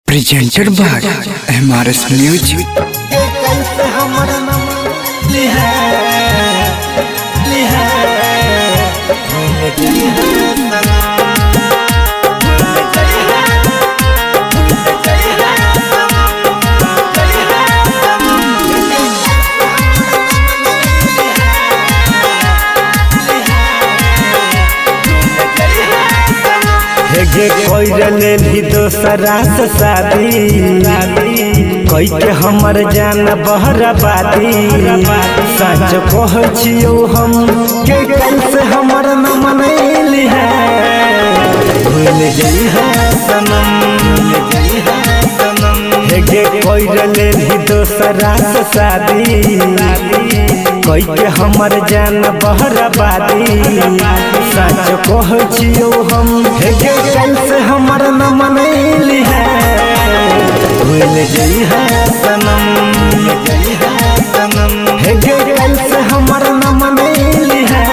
presented by MRS Music। कोई भी दोसरा से शादी कोई के हमर जान बहरबादी सच कह छियो हम के कैसे हमर न मनैली है भूल गई है सनम हे कोई भी दोसरा से शादी कोई के हमर जान बहरबादी सच कह छियो हम हे कैसे हमर न मनैली है भूल गई है सनम हे कैसे हमर न मनैली है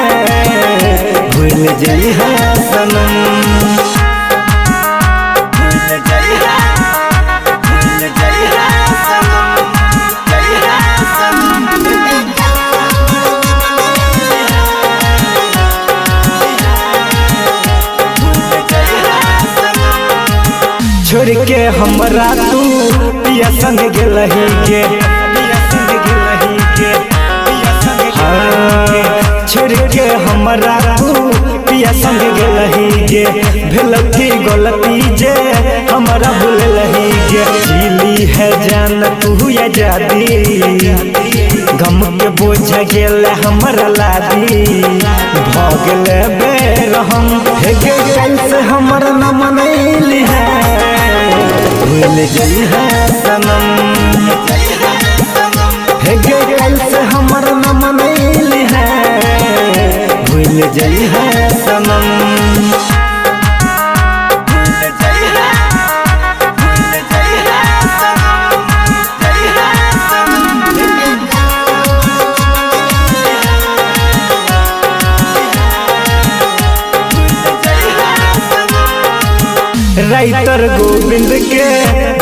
भूल गई है सनम। छोड़ के हमरा तू पिया संग गेलही के छोड़ के हमरा तू पिया संग गेलही के भेलती गलती जे हमरा भूलही के जीली है जान तू आजादी गम के बोझ गेल हमरा लादी भगले बेरहम हे कैसे हमर न मनैली है भूल गई है सनम हे कैसे हमर न मनैली है भूल गई है सनम। राइटर गोविंद के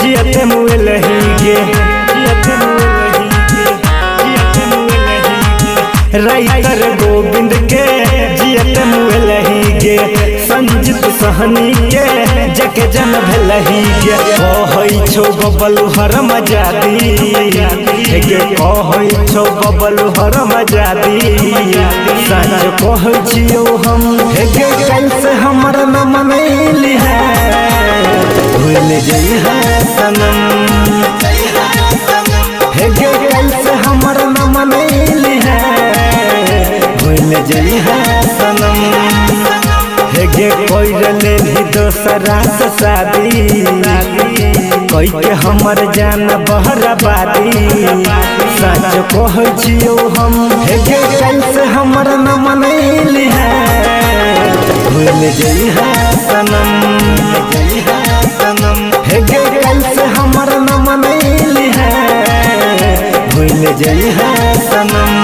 जियत मुलही के राइटर गोविंद के जियत मुलही के संजित सहनी के जके जन भेलही के कहै छौ बबलू हर मजादी के कहै छौ बबलू हर मजादी सच कह छियो हम हे कैसे हमर न मनैली है भूल गई है सनम हे कैसे हमर न मनैली है भूल गई है सनम हे कोई भी दोसरा से शादी कोई के हमर जान बहरबादी सच कह छियो हम हे कैसे हमर न मनैली है भूल गई है सनम हे कैसे हमर न मनैली है भूल गई है सनम।